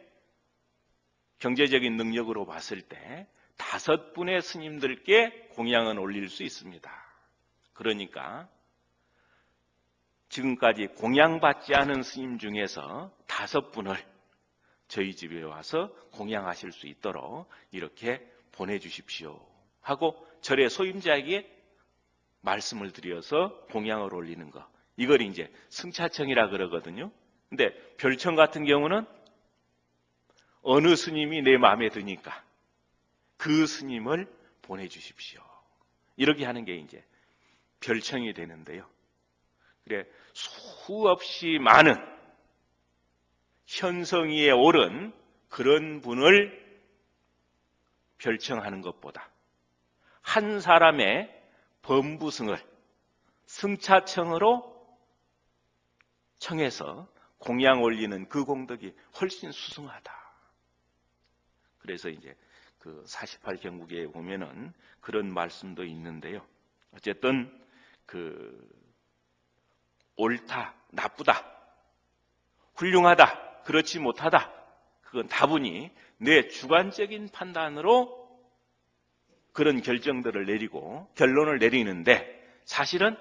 경제적인 능력으로 봤을 때 5분의 스님들께 공양은 올릴 수 있습니다. 그러니까 지금까지 공양받지 않은 스님 중에서 5분을 저희 집에 와서 공양하실 수 있도록 이렇게 보내주십시오 하고 절의 소임자에게 말씀을 드려서 공양을 올리는 거. 이걸 이제 승차청이라 그러거든요. 근데 별청 같은 경우는 어느 스님이 내 마음에 드니까 그 스님을 보내주십시오. 이렇게 하는 게 이제 별청이 되는데요. 그래 수없이 많은 현성위에 오른 그런 분을 별청하는 것보다 한 사람의 범부승을 승차청으로 청해서 공양 올리는 그 공덕이 훨씬 수승하다. 그래서 이제 그 48경국에 보면은 그런 말씀도 있는데요. 어쨌든 그 옳다, 나쁘다, 훌륭하다, 그렇지 못하다. 그건 다분히 내 주관적인 판단으로 그런 결정들을 내리고 결론을 내리는데 사실은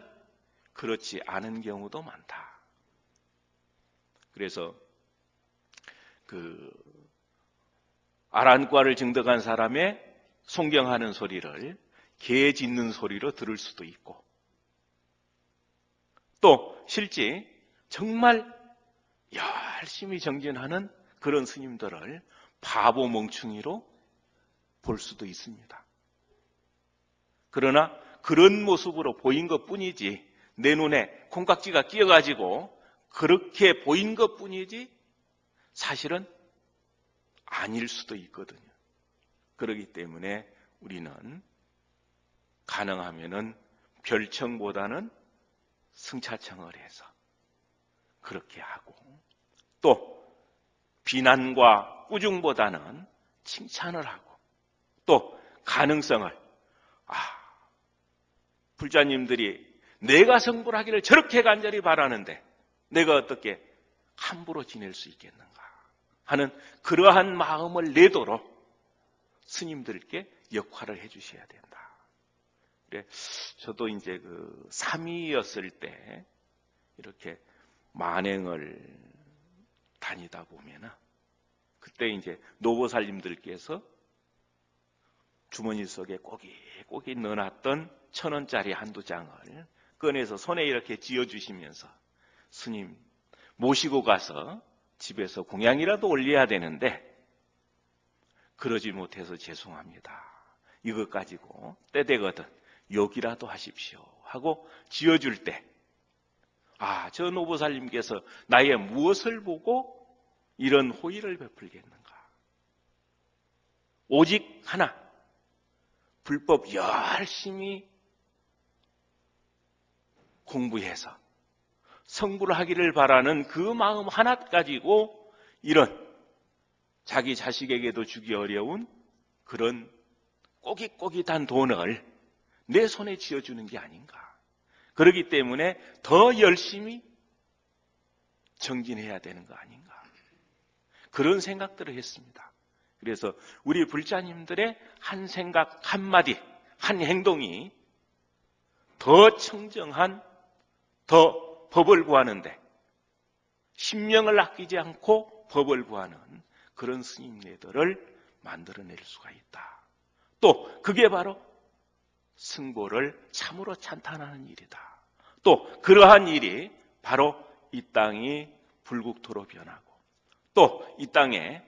그렇지 않은 경우도 많다. 그래서 그 아란과를 증득한 사람의 송경하는 소리를 개 짖는 소리로 들을 수도 있고, 또 실제 정말 열심히 정진하는 그런 스님들을 바보 멍충이로 볼 수도 있습니다. 그러나 그런 모습으로 보인 것뿐이지, 내 눈에 콩깍지가 끼어가지고 그렇게 보인 것뿐이지 사실은 아닐 수도 있거든요. 그렇기 때문에 우리는 가능하면은 별청보다는 승차청을 해서 그렇게 하고, 또 비난과 꾸중보다는 칭찬을 하고, 또 가능성을, 불자님들이 내가 성불하기를 저렇게 간절히 바라는데 내가 어떻게 함부로 지낼 수 있겠는가 하는 그러한 마음을 내도록 스님들께 역할을 해주셔야 된다. 그래, 저도 이제 그 삼위였을 때 이렇게 만행을 다니다 보면은, 그때 이제 노보살님들께서 주머니 속에 꼬깃꼬깃 넣어놨던 1,000원짜리 한두 장을 꺼내서 손에 이렇게 쥐어주시면서, 스님 모시고 가서 집에서 공양이라도 올려야 되는데 그러지 못해서 죄송합니다. 이것 가지고 때 되거든 욕이라도 하십시오 하고 쥐어줄 때, 저 노보살님께서 나의 무엇을 보고 이런 호의를 베풀겠는가. 오직 하나, 불법 열심히 공부해서 성불을 하기를 바라는 그 마음 하나 가지고 이런 자기 자식에게도 주기 어려운 그런 꼬깃꼬깃한 돈을 내 손에 쥐어주는 게 아닌가. 그렇기 때문에 더 열심히 정진해야 되는 거 아닌가. 그런 생각들을 했습니다. 그래서 우리 불자님들의 한 생각 한마디, 한 행동이 더 청정한, 더 법을 구하는데 심령을 아끼지 않고 법을 구하는 그런 스님네들을 만들어낼 수가 있다. 또 그게 바로 승보를 참으로 찬탄하는 일이다. 또 그러한 일이 바로 이 땅이 불국토로 변하고, 또 이 땅에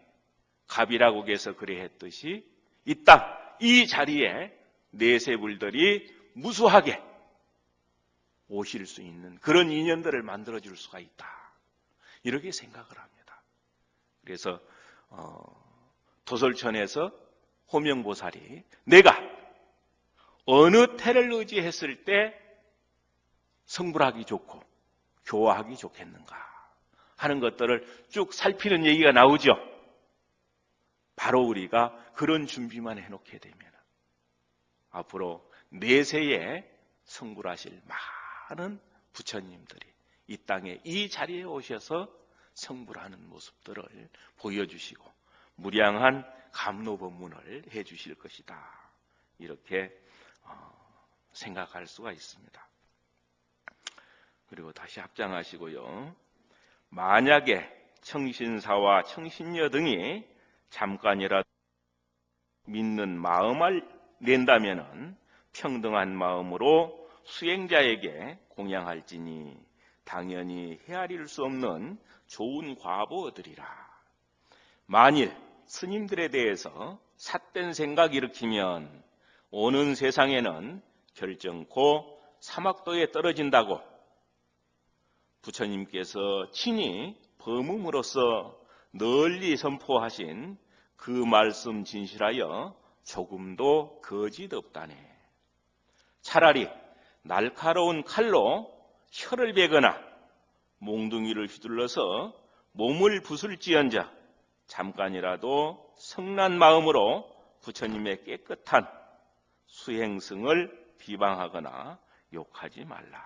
갑이라고에서 그래 했듯이 이 땅, 이 자리에 내세불들이 무수하게 오실 수 있는 그런 인연들을 만들어줄 수가 있다. 이렇게 생각을 합니다. 그래서 도솔천에서 호명보살이 내가 어느 태를 의지했을 때 성불하기 좋고 교화하기 좋겠는가 하는 것들을 쭉 살피는 얘기가 나오죠. 바로 우리가 그런 준비만 해놓게 되면 앞으로 내세에 성불하실 많은 부처님들이 이 땅에 이 자리에 오셔서 성불하는 모습들을 보여주시고 무량한 감로법문을 해주실 것이다. 이렇게 생각할 수가 있습니다. 그리고 다시 합장하시고요. 만약에 청신사와 청신녀 등이 잠깐이라도 믿는 마음을 낸다면 평등한 마음으로 수행자에게 공양할지니 당연히 헤아릴 수 없는 좋은 과보들이라. 만일 스님들에 대해서 삿된 생각 일으키면 오는 세상에는 결정코 사막도에 떨어진다고 부처님께서 친히 범음으로써 널리 선포하신 그 말씀 진실하여 조금도 거짓 없다네. 차라리 날카로운 칼로 혀를 베거나 몽둥이를 휘둘러서 몸을 부술지언정 잠깐이라도 성난 마음으로 부처님의 깨끗한 수행승을 비방하거나 욕하지 말라.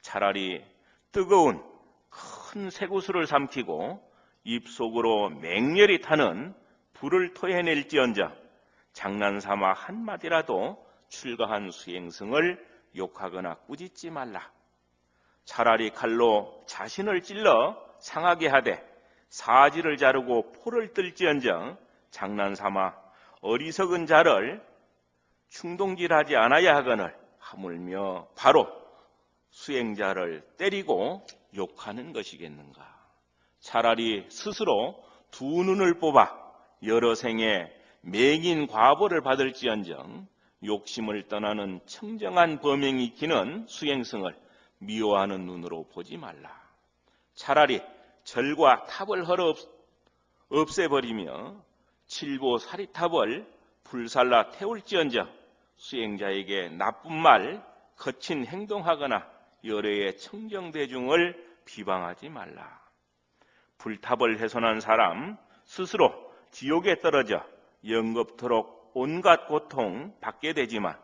차라리 뜨거운 큰 쇠구슬을 삼키고 입속으로 맹렬히 타는 불을 토해낼지언정 장난삼아 한마디라도 출가한 수행승을 욕하거나 꾸짖지 말라. 차라리 칼로 자신을 찔러 상하게 하되 사지를 자르고 포를 뜰지언정 장난삼아 어리석은 자를 충동질하지 않아야 하거늘 하물며 바로 수행자를 때리고 욕하는 것이겠는가. 차라리 스스로 두 눈을 뽑아 여러 생에 맹인 과보를 받을지언정 욕심을 떠나는 청정한 범행이 익히는 수행승을 미워하는 눈으로 보지 말라. 차라리 절과 탑을 헐어 없애버리며 칠보 사리탑을 불살라 태울지언정 수행자에게 나쁜 말, 거친 행동하거나 여러의 청정대중을 비방하지 말라. 불탑을 훼손한 사람 스스로 지옥에 떨어져 영겁토록 온갖 고통 받게 되지만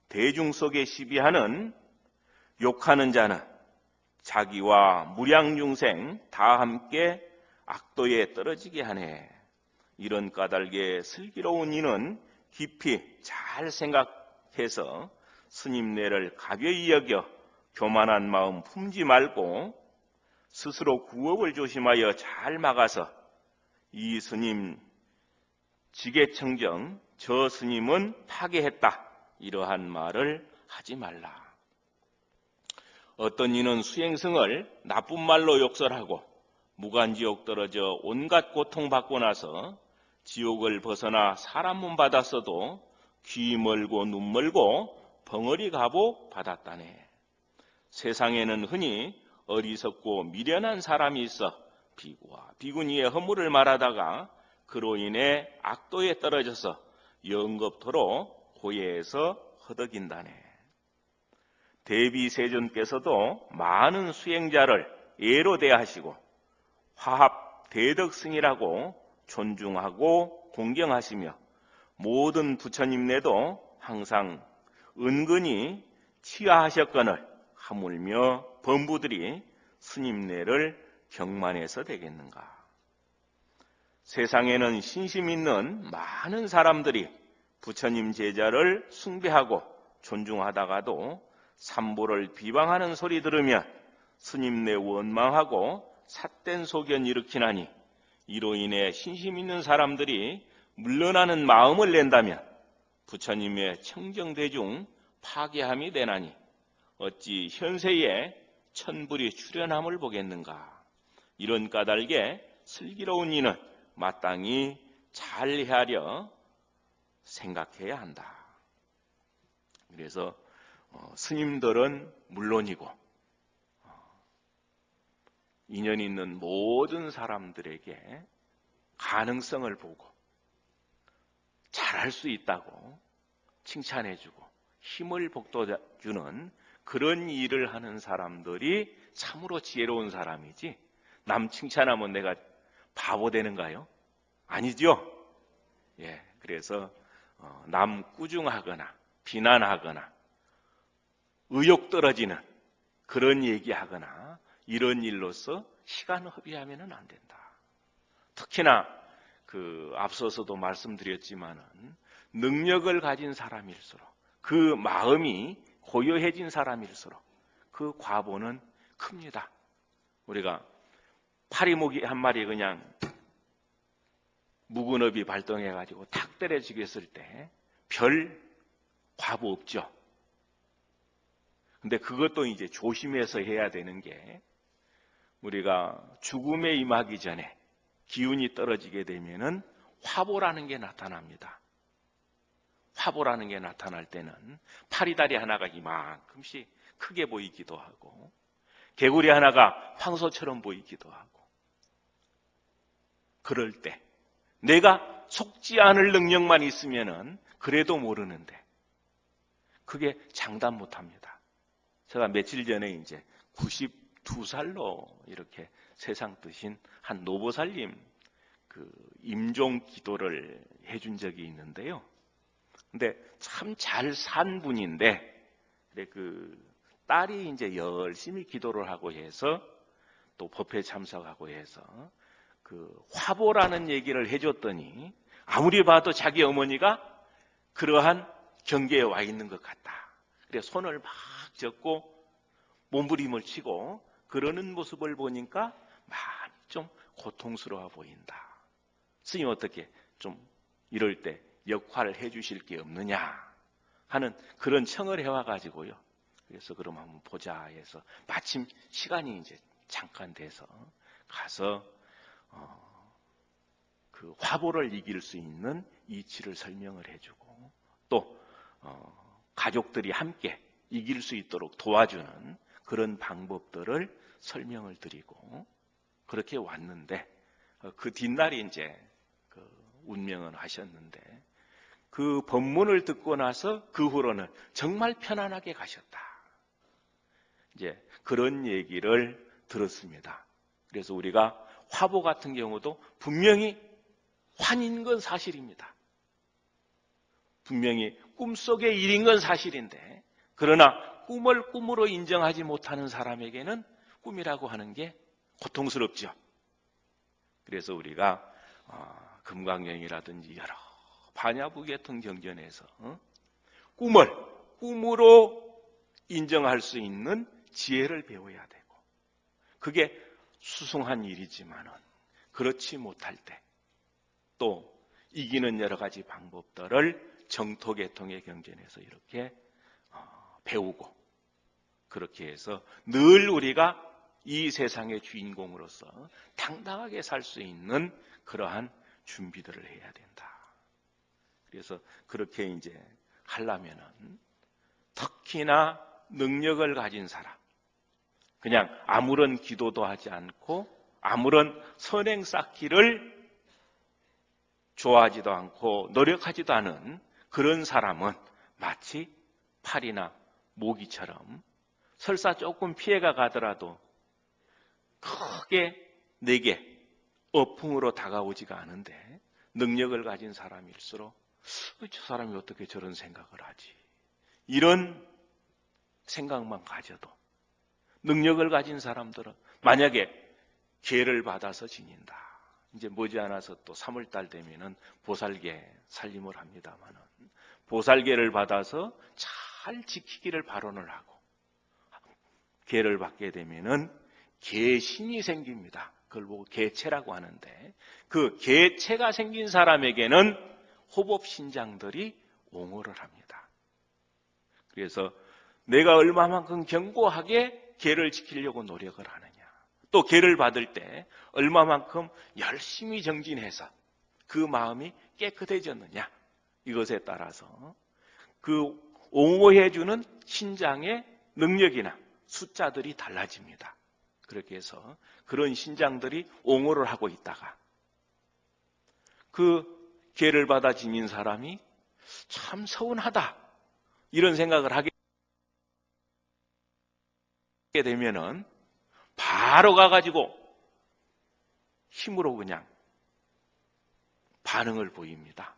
대중 속에 시비하는 욕하는 자는 자기와 무량중생 다 함께 악도에 떨어지게 하네. 이런 까닭에 슬기로운 이는 깊이 잘 생각해서 스님네를 가벼이 여겨 교만한 마음 품지 말고 스스로 구업을 조심하여 잘 막아서 이 스님 지계청정 저 스님은 파괴했다 이러한 말을 하지 말라. 어떤 이는 수행승을 나쁜 말로 욕설하고 무간지옥 떨어져 온갖 고통받고 나서 지옥을 벗어나 사람 문 받았어도 귀 멀고 눈 멀고 벙어리 가보 받았다네. 세상에는 흔히 어리석고 미련한 사람이 있어 비구와 비구니의 허물을 말하다가 그로 인해 악도에 떨어져서 영겁토록 고해에서 허덕인다네. 대비세존께서도 많은 수행자를 예로 대하시고 화합 대덕승이라고 존중하고 공경하시며 모든 부처님네도 항상 은근히 치하하셨거늘 하물며 범부들이 스님네를 경만해서 되겠는가. 세상에는 신심 있는 많은 사람들이 부처님 제자를 숭배하고 존중하다가도 삼보를 비방하는 소리 들으면 스님네 원망하고 삿된 소견 일으키나니 이로 인해 신심 있는 사람들이 물러나는 마음을 낸다면 부처님의 청정대중 파괴함이 되나니 어찌 현세에 천불이 출현함을 보겠는가. 이런 까닭에 슬기로운 이는 마땅히 잘 헤아려 생각해야 한다. 그래서 스님들은 물론이고 인연 있는 모든 사람들에게 가능성을 보고 잘할 수 있다고 칭찬해주고 힘을 북돋아주는 그런 일을 하는 사람들이 참으로 지혜로운 사람이지, 남 칭찬하면 내가 바보 되는가요? 아니죠. 예, 그래서 남 꾸중하거나 비난하거나 의욕 떨어지는 그런 얘기하거나 이런 일로서 시간 허비하면 안 된다. 특히나 앞서서도 말씀드렸지만은 능력을 가진 사람일수록 그 마음이 고요해진 사람일수록 그 과보는 큽니다. 우리가 파리모기 한 마리 그냥 묵은업이 발동해가지고 탁 때려지겠을 때 별 과보 없죠. 근데 그것도 이제 조심해서 해야 되는 게, 우리가 죽음에 임하기 전에 기운이 떨어지게 되면은 화보라는 게 나타납니다. 화보라는 게 나타날 때는 파리다리 하나가 이만큼씩 크게 보이기도 하고 개구리 하나가 황소처럼 보이기도 하고, 그럴 때 내가 속지 않을 능력만 있으면은 그래도 모르는데 그게 장담 못합니다. 제가 며칠 전에 이제 92살로 이렇게 세상 뜨신 한 노보살님 임종 기도를 해준 적이 있는데요. 근데 참 잘 산 분인데, 딸이 이제 열심히 기도를 하고 해서 또 법회 참석하고 해서 화보라는 얘기를 해줬더니 아무리 봐도 자기 어머니가 그러한 경계에 와 있는 것 같다. 그래서 손을 막 젓고 몸부림을 치고 그러는 모습을 보니까 많이 좀 고통스러워 보인다. 스님 어떻게 좀 이럴 때 역할을 해주실 게 없느냐 하는 그런 청을 해와가지고요. 그래서 그럼 한번 보자 해서 마침 시간이 이제 잠깐 돼서 가서 그 화보를 이길 수 있는 이치를 설명을 해주고 또 가족들이 함께 이길 수 있도록 도와주는 그런 방법들을 설명을 드리고 그렇게 왔는데 그 뒷날이 이제 그 운명을 하셨는데 그 법문을 듣고 나서 그 후로는 정말 편안하게 가셨다. 이제 그런 얘기를 들었습니다. 그래서 우리가 화보 같은 경우도 분명히 환인 건 사실입니다. 분명히 꿈속의 일인 건 사실인데 그러나 꿈을 꿈으로 인정하지 못하는 사람에게는 꿈이라고 하는 게 고통스럽죠. 그래서 우리가 금강경이라든지 여러 반야부계통 경전에서 꿈을 꿈으로 인정할 수 있는 지혜를 배워야 되고 그게 수승한 일이지만은 그렇지 못할 때 또 이기는 여러 가지 방법들을 정토계통의 경전에서 이렇게 배우고 그렇게 해서 늘 우리가 이 세상의 주인공으로서 당당하게 살 수 있는 그러한 준비들을 해야 된다. 그래서 그렇게 이제 하려면은 특히나 능력을 가진 사람, 그냥 아무런 기도도 하지 않고 아무런 선행 쌓기를 좋아하지도 않고 노력하지도 않은 그런 사람은 마치 팔이나 모기처럼 설사 조금 피해가 가더라도 크게 내게 어풍으로 다가오지가 않은데 능력을 가진 사람일수록 저 사람이 어떻게 저런 생각을 하지? 이런 생각만 가져도 능력을 가진 사람들은 만약에 기회를 받아서 지닌다. 이제 머지않아서 또 3월달 되면은 보살계 살림을 합니다만은 보살계를 받아서 잘 지키기를 발언을 하고 계를 받게 되면은 계신이 생깁니다. 그걸 보고 계체라고 하는데 그 계체가 생긴 사람에게는 호법신장들이 옹호를 합니다. 그래서 내가 얼마만큼 견고하게 계를 지키려고 노력을 하느냐 또 계를 받을 때 얼마만큼 열심히 정진해서 그 마음이 깨끗해졌느냐 이것에 따라서 그 옹호해주는 신장의 능력이나 숫자들이 달라집니다. 그렇게 해서 그런 신장들이 옹호를 하고 있다가 그 계를 받아 지닌 사람이 참 서운하다 이런 생각을 하게 되면은 바로 가가지고 힘으로 그냥 반응을 보입니다.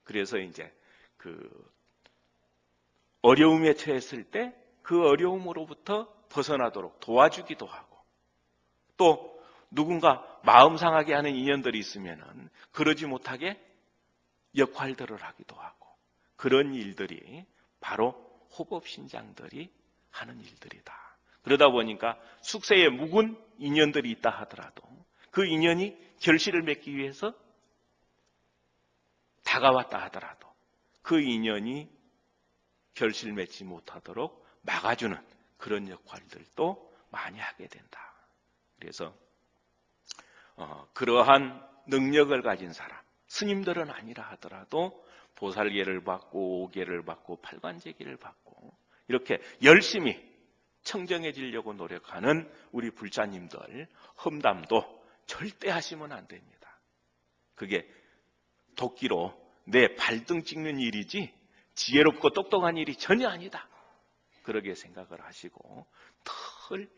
그래서 이제 그 어려움에 처했을 때 그 어려움으로부터 벗어나도록 도와주기도 하고 또 누군가 마음 상하게 하는 인연들이 있으면은 그러지 못하게 역할들을 하기도 하고 그런 일들이 바로 호법신장들이 하는 일들이다. 그러다 보니까 숙세에 묵은 인연들이 있다 하더라도 그 인연이 결실을 맺기 위해서 다가왔다 하더라도 그 인연이 결실 맺지 못하도록 막아주는 그런 역할들도 많이 하게 된다. 그래서 그러한 능력을 가진 사람, 스님들은 아니라 하더라도 보살계를 받고 오계를 받고 팔관제계를 받고 이렇게 열심히 청정해지려고 노력하는 우리 불자님들 험담도 절대 하시면 안 됩니다. 그게 도끼로 내 발등 찍는 일이지 지혜롭고 똑똑한 일이 전혀 아니다. 그러게 생각을 하시고 늘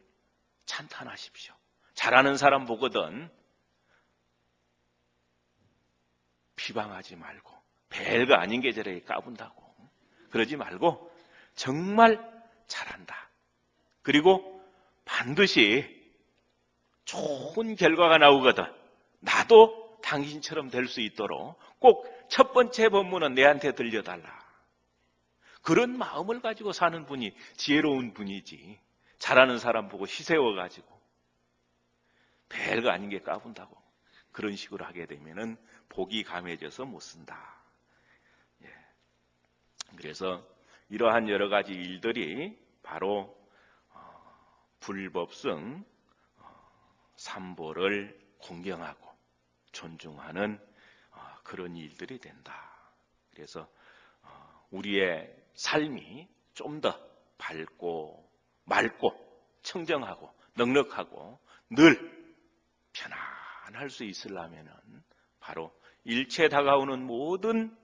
찬탄하십시오. 잘하는 사람 보거든 비방하지 말고 별거 아닌 게 저렇게 까분다고 그러지 말고 정말 잘한다. 그리고 반드시 좋은 결과가 나오거든. 나도 당신처럼 될 수 있도록 꼭 첫 번째 법문은 내한테 들려달라. 그런 마음을 가지고 사는 분이 지혜로운 분이지. 잘하는 사람 보고 시세워가지고 별거 아닌 게 까분다고 그런 식으로 하게 되면은 복이 감해져서 못 쓴다. 예. 그래서 이러한 여러 가지 일들이 바로 불법성 삼보를 공경하고 존중하는 그런 일들이 된다. 그래서 우리의 삶이 좀 더 밝고 맑고 청정하고 넉넉하고 늘 편안할 수 있으려면은 바로 일체 다가오는 모든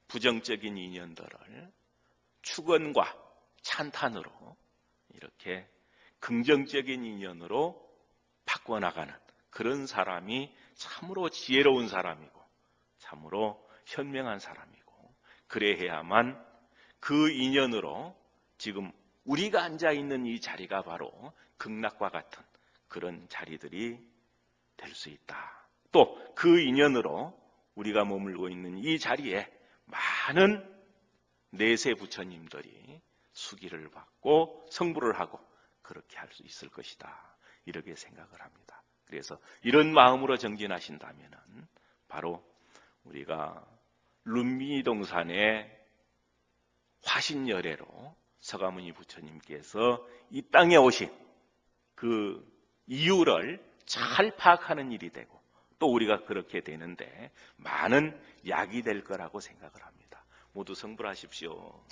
부정적인 인연들을 축원과 찬탄으로 이렇게 긍정적인 인연으로 바꿔나가는 그런 사람이 참으로 지혜로운 사람이고 참으로 현명한 사람이고 그래야만 그 인연으로 지금 우리가 앉아있는 이 자리가 바로 극락과 같은 그런 자리들이 될 수 있다. 또 그 인연으로 우리가 머물고 있는 이 자리에 많은 내세 부처님들이 수기를 받고 성불을 하고 그렇게 할 수 있을 것이다. 이렇게 생각을 합니다. 그래서 이런 마음으로 정진하신다면 바로 우리가 룸미동산의 화신열애로 서가모니 부처님께서 이 땅에 오신 그 이유를 잘 파악하는 일이 되고 또 우리가 그렇게 되는데 많은 약이 될 거라고 생각을 합니다. 모두 성불하십시오.